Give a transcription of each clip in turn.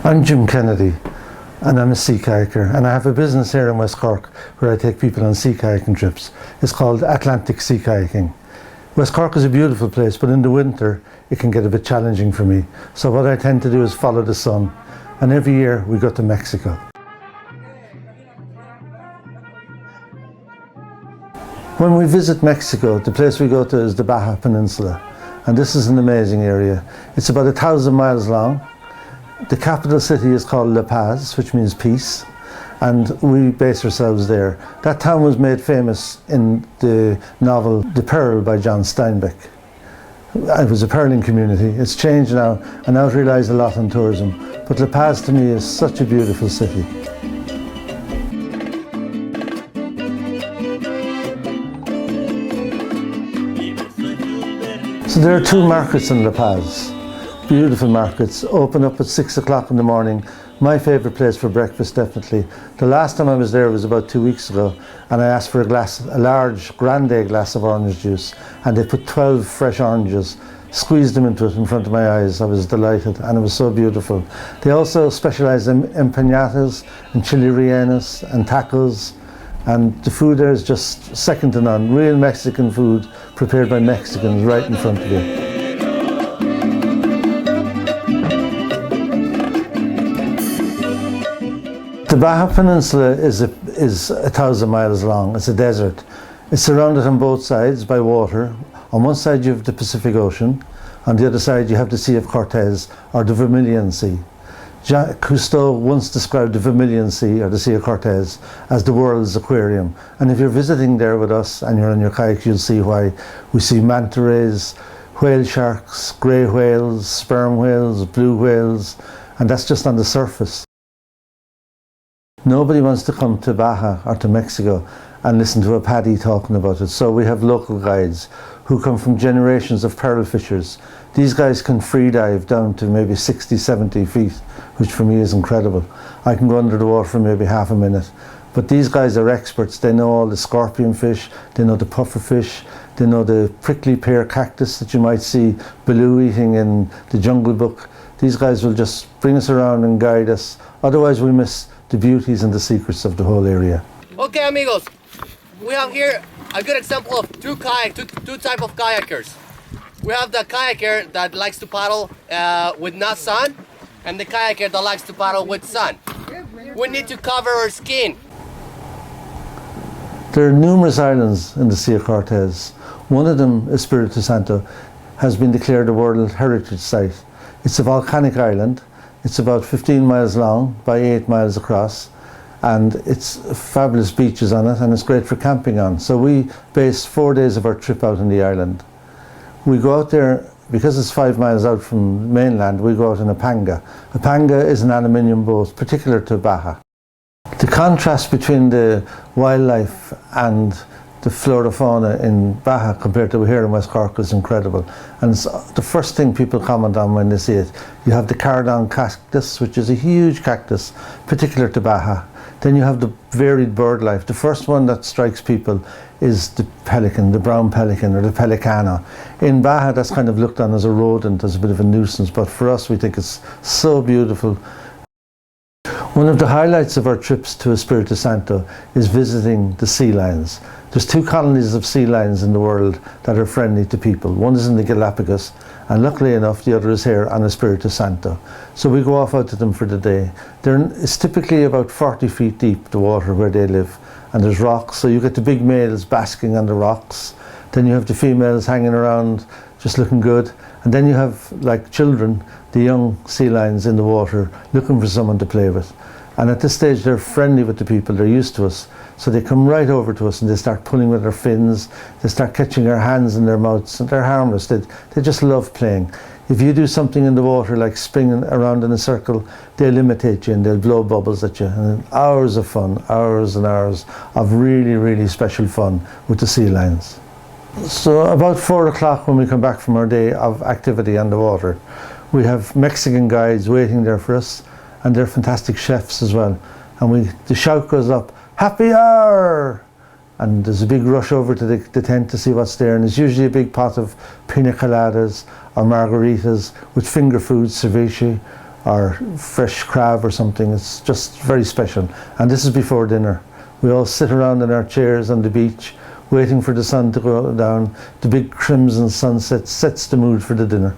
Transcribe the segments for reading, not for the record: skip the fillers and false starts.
I'm Jim Kennedy, and I'm a sea kayaker, and I have a business here in West Cork where I take people on sea kayaking trips. It's called Atlantic Sea Kayaking. West Cork is a beautiful place, but in the winter it can get a bit challenging for me. So what I tend to do is follow the sun, and every year we go to Mexico. When we visit Mexico, the place we go to is the Baja Peninsula, and this is an amazing area. It's about 1,000 miles long. The capital city is called La Paz, which means peace, and we base ourselves there. That town was made famous in the novel The Pearl by John Steinbeck. It was a pearling community. It's changed now, and now it relies a lot on tourism. But La Paz to me is such a beautiful city. So there are two markets in La Paz. Beautiful markets, open up at 6 o'clock in the morning. My favourite place for breakfast, definitely. The last time I was there was about 2 weeks ago, and I asked for a large grande glass of orange juice, and they put 12 fresh oranges, squeezed them into it in front of my eyes. I was delighted, and it was so beautiful. They also specialise in empanadas and chili rellenos and tacos, and the food there is just second to none. Real Mexican food prepared by Mexicans right in front of you. The Baja Peninsula is 1,000 miles long. It's a desert. It's surrounded on both sides by water. On one side you have the Pacific Ocean. On the other side you have the Sea of Cortez, or the Vermilion Sea. Jacques Cousteau once described the Vermilion Sea, or the Sea of Cortez, as the world's aquarium. And if you're visiting there with us and you're on your kayak, you'll see why. We see manta rays, whale sharks, grey whales, sperm whales, blue whales, and that's just on the surface. Nobody wants to come to Baja or to Mexico and listen to a paddy talking about it. So we have local guides who come from generations of pearl fishers. These guys can free dive down to maybe 60, 70 feet, which for me is incredible. I can go under the water for maybe half a minute. But these guys are experts. They know all the scorpion fish, they know the puffer fish, they know the prickly pear cactus that you might see Baloo eating in the Jungle Book. These guys will just bring us around and guide us. Otherwise we miss the beauties and the secrets of the whole area. Okay, amigos, we have here a good example of two type of kayakers. We have the kayaker that likes to paddle with no sun, and the kayaker that likes to paddle with sun. We need to cover our skin. There are numerous islands in the Sea of Cortez. One of them, Espiritu Santo, has been declared a World Heritage Site. It's a volcanic island. It's about 15 miles long by 8 miles across, and it's fabulous beaches on it, and it's great for camping on. So we base 4 days of our trip out on the island. We go out there, because it's 5 miles out from mainland, we go out in a panga. A panga is an aluminium boat, particular to Baja. The contrast between the wildlife and the flora fauna in Baja compared to here in West Cork is incredible, and it's the first thing people comment on when they see it. You have the cardon cactus, which is a huge cactus particular to Baja. Then you have the varied bird life. The first one that strikes people is the pelican, the brown pelican, or the pelicano. In Baja that's kind of looked on as a rodent, as a bit of a nuisance, but for us we think it's so beautiful. One of the highlights of our trips to Espiritu Santo is visiting the sea lions. There's 2 colonies of sea lions in the world that are friendly to people. One is in the Galapagos, and luckily enough the other is here on Espiritu Santo. So we go off out to them for the day. It's typically about 40 feet deep, the water where they live, and there's rocks, so you get the big males basking on the rocks. Then you have the females hanging around just looking good, and then you have, like children, the young sea lions in the water looking for someone to play with. And at this stage they're friendly with the people, they're used to us, so they come right over to us and they start pulling with their fins, they start catching our hands in their mouths, and they're harmless. They just love playing. If you do something in the water like spinning around in a circle, they'll imitate you and they'll blow bubbles at you, and hours of fun, hours and hours of really, really special fun with the sea lions. So about 4 o'clock when we come back from our day of activity on the water, we have Mexican guides waiting there for us, and they're fantastic chefs as well. And the shout goes up, "Happy hour!" And there's a big rush over to the tent to see what's there, and it's usually a big pot of pina coladas or margaritas with finger foods, ceviche, or fresh crab or something. It's just very special. And this is before dinner. We all sit around in our chairs on the beach, waiting for the sun to go down. The big crimson sunset sets the mood for the dinner.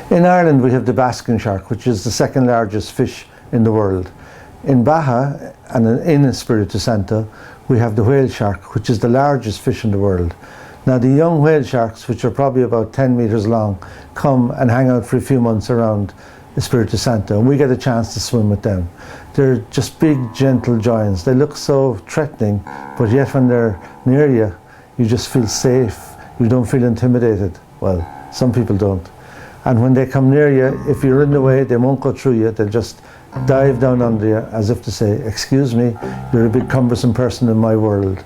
In Ireland we have the basking shark, which is the second largest fish in the world. In Baja and in Espiritu Santo we have the whale shark, which is the largest fish in the world. Now the young whale sharks, which are probably about 10 meters long, come and hang out for a few months around Espiritu Santo, and we get a chance to swim with them. They're just big, gentle giants. They look so threatening, but yet when they're near you, you just feel safe. You don't feel intimidated. Well, some people don't. And when they come near you, if you're in the way, they won't go through you. They'll just dive down under you as if to say, excuse me, you're a big cumbersome person in my world.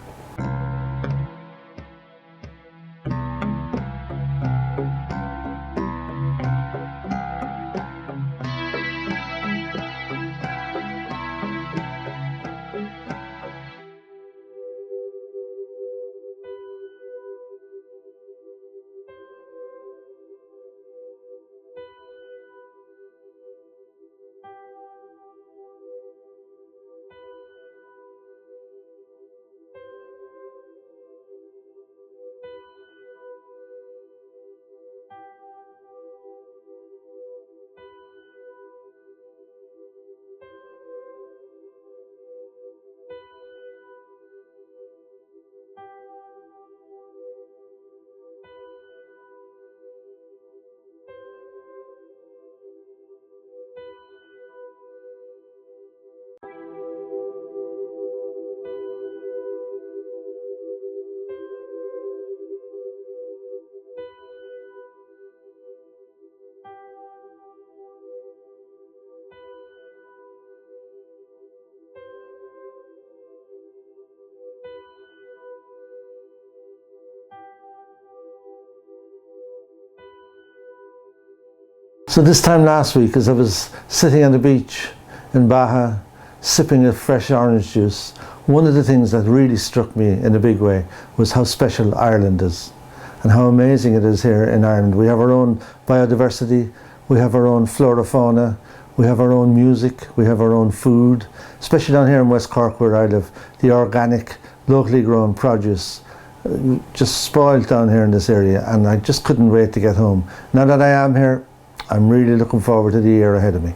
So this time last week, as I was sitting on the beach in Baja, sipping a fresh orange juice, one of the things that really struck me in a big way was how special Ireland is and how amazing it is here in Ireland. We have our own biodiversity, we have our own flora, fauna, we have our own music, we have our own food, especially down here in West Cork where I live, the organic, locally grown produce just spoiled down here in this area, and I just couldn't wait to get home. Now that I am here, I'm really looking forward to the year ahead of me.